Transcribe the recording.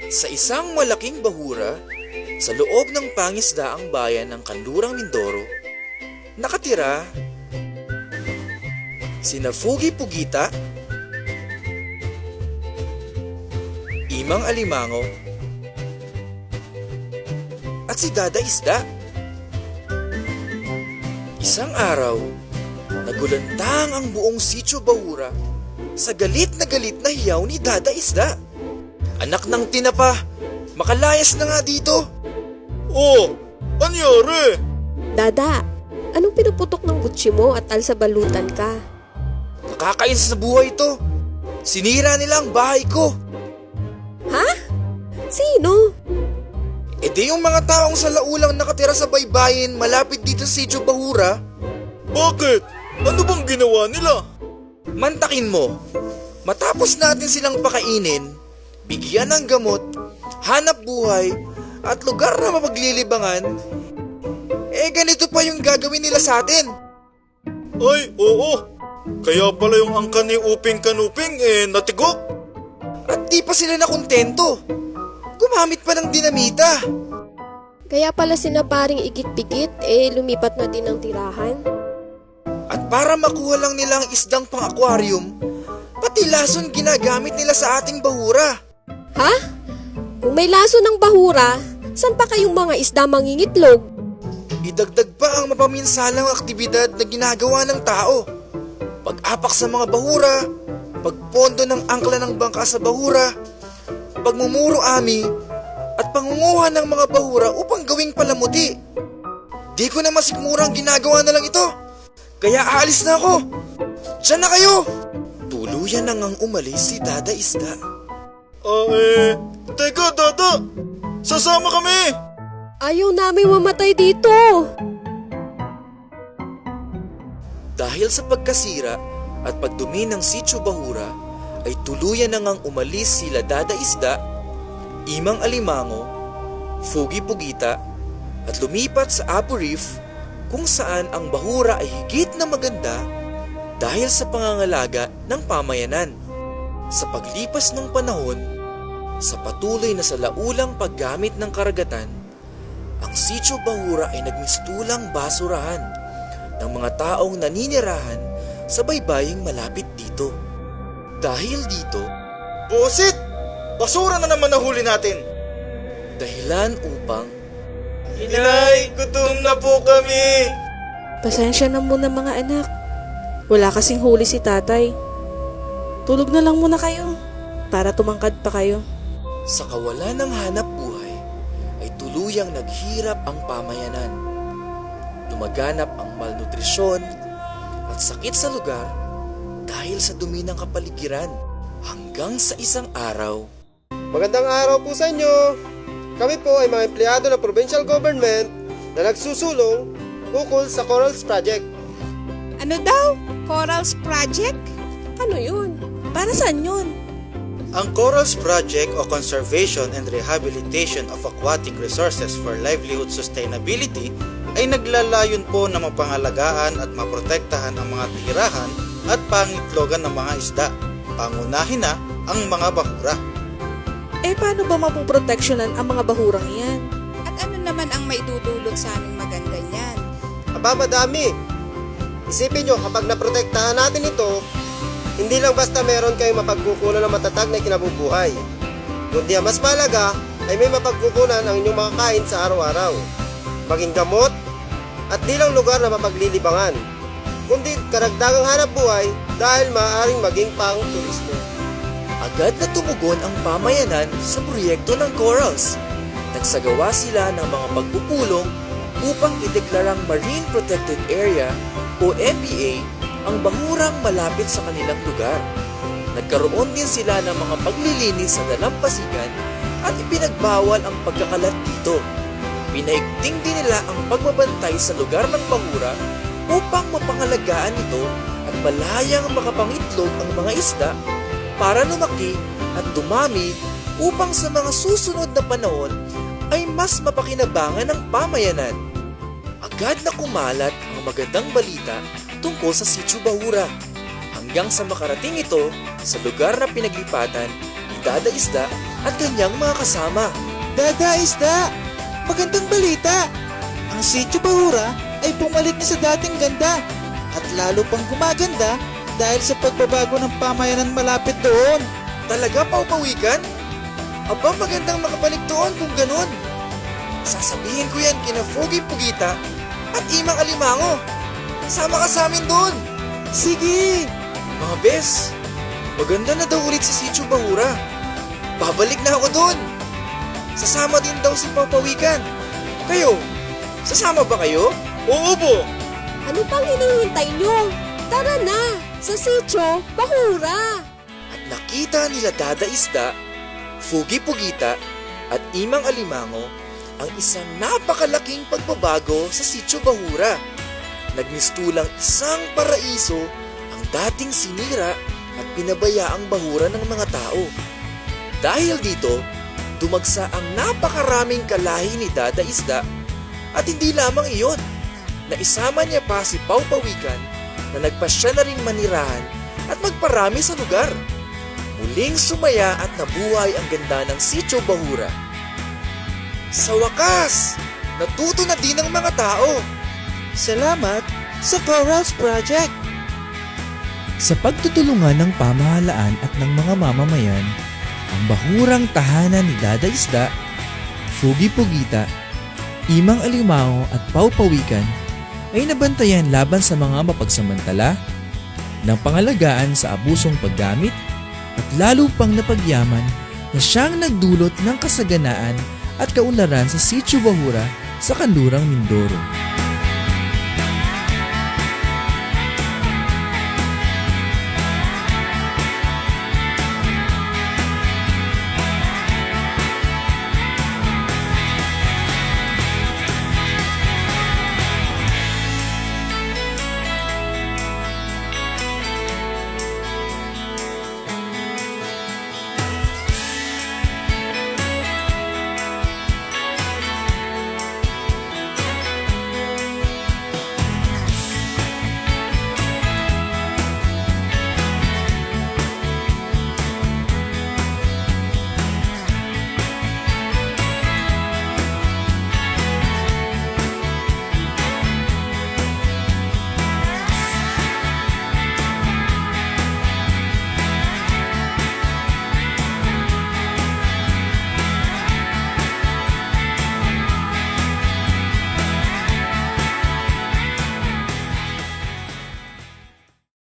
Sa isang malaking bahura, sa loob ng pangisdaang bayan ng Kanlurang Mindoro, nakatira sina Fugi Pugita, Imang Alimango, at si Dada Isda. Isang araw, nagulantang ang buong sitio Bahura sa galit na hiyaw ni Dada Isda. Anak ng tinapa, makalayas na nga dito. Oh, anyari? Dada, anong pinuputok ng butsi mo at alsabalutan ka? Nakakainis sa buhay to. Sinira nila ang bahay ko. Ha? Sino? E di yung mga taong sa laulang nakatira sa baybayin malapit dito sa sitio Bahura. Bakit? Ano bang ginawa nila? Mantakin mo. Matapos natin silang pakainin, bigyan ng gamot, hanap buhay, at lugar na mapaglilibangan, ganito pa yung gagawin nila sa atin. Ay, oo. Kaya pala yung angkan ni Uping Kanuping natigok. At di pa sila nakontento. Gumamit pa ng dinamita. Kaya pala sina paring igit-pigit, lumipat na din ang tirahan. At para makuha lang nila ang isdang pang-aquarium, pati lason ginagamit nila sa ating bahura. Ha? Kung may laso ng bahura, saan pa kayong mga isda mangingitlog? Idagdag pa ang mapaminsalang aktibidad na ginagawa ng tao. Pag-apak sa mga bahura, pagpondo ng angkla ng bangka sa bahura, pagmumuro ami, at pangunguha ng mga bahura upang gawing palamuti. Di ko na masikmurang ginagawa na lang ito. Kaya aalis na ako. Diyan na kayo. Tuluyan na ngang umalis si Dada Isda. Teka Dada, sasama kami. Ayaw namin mamatay dito. Dahil sa pagkasira at pagdumi ng sitio Bahura, ay tuluyan na ngang umalis sila Dada Isda, Imang Alimango, Fugi Pugita, at lumipat sa Apo Reef, kung saan ang bahura ay higit na maganda dahil sa pangangalaga ng pamayanan. Sa paglipas ng panahon, sa patuloy na salaulang paggamit ng karagatan, ang sitio Bahura ay nagmistulang basurahan ng mga taong naninirahan sa baybaying malapit dito. Dahil dito, Bosit! Basura na naman nahuli natin! Dahilan upang Inay, gutom na po kami! Pasensya na muna mga anak. Wala kasing huli si tatay. Tulog na lang muna kayo para tumangkad pa kayo. Sa kawalan ng hanap buhay ay tuluyang naghirap ang pamayanan. Lumaganap ang malnutrisyon at sakit sa lugar dahil sa dumi ng kapaligiran, hanggang sa isang araw. Magandang araw po sa inyo. Kami po ay mga empleyado ng provincial government na nagsusulong ukol sa Corals Project. Ano daw? Corals Project? Ano yun? Para saan yun? Ang Corals Project o Conservation and Rehabilitation of Aquatic Resources for Livelihood Sustainability ay naglalayon po na mapangalagaan at maprotektahan ang mga tirahan at pangitlogan ng mga isda, pangunahin na ang mga bahura. Paano ba mapoproteksyonan ang mga bahurang yan? At ano naman ang maidudulot sa aming maganda niyan? Aba madami. Isipin nyo, kapag naprotektahan natin ito, hindi lang basta meron kayong mapagkukunan ng matatag na kinabubuhay, kundi ang mas malaga ay may mapagkukunan ang inyong mga kain sa araw-araw, maging gamot, at di lang lugar na mapaglilibangan, kundi karagdagang hanap buhay dahil maaaring maging pang turismo. Agad na tumugon ang pamayanan sa proyekto ng Corals. Nagsagawa sila ng mga pagpupulong upang ideklarang Marine Protected Area o MPA ang bahurang malapit sa kanilang lugar. Nagkaroon din sila ng mga paglilinis sa dalampasigan at ipinagbawal ang pagkakalat dito. Pinaigting din nila ang pagbabantay sa lugar ng bahura upang mapangalagaan ito at malayang makapangitlog ang mga isda para lumaki at dumami upang sa mga susunod na panahon ay mas mapakinabangan ng pamayanan. Agad na kumalat ang magandang balita tungkol sa Sitio Bahura. Hanggang hanggang sa makarating ito sa lugar na pinaglipatan ni Dada Isda at kanyang mga kasama. Dada Isda, magandang balita. Ang Sitio Bahura ay bumalik na sa dating ganda at lalo pang gumaganda dahil sa pagbabago ng pamayanan malapit doon. Talaga, Paupawikan? Aba, magandang makabalik doon kung ganun. Sasabihin ko yan kina Fugi Pugita at Imang Alimango. Sama ka sa amin doon. Sige! Mga bes, maganda na daw ulit sa Sitio Bahura. Babalik na ako doon. Sasama din daw si Paupawikan. Kayo, sasama ba kayo? Oo po! Ano pang hinihintay nyo? Tara na, sa Sitio Bahura! At nakita nila Dada Isda, Fugi Pugita at Imang Alimango ang isang napakalaking pagbabago sa Sitio Bahura. Nagmistulang isang paraiso ang dating sinira at pinabayaang bahura ng mga tao. Dahil dito, dumagsa ang napakaraming kalahi ni Dada Isda at hindi lamang iyon, naisama niya pa si Paupawikan na nagpasya na ring manirahan at magparami sa lugar. Muling sumaya at nabuhay ang ganda ng Sitio Bahura. Sa wakas, natuto na din ang mga tao. Salamat sa Corals Project. Sa pagtutulungan ng pamahalaan at ng mga mamamayan, ang bahurang tahanan ni Dada Isda, Fugi Pugita, Imang Alimango at Paupawikan ay nabantayan laban sa mga mapagsamantala, ng pangalagaan sa abusong paggamit, at lalo pang napagyaman na siyang nagdulot ng kasaganaan at kaunlaran sa Sitio Bahura sa kanlurang Mindoro.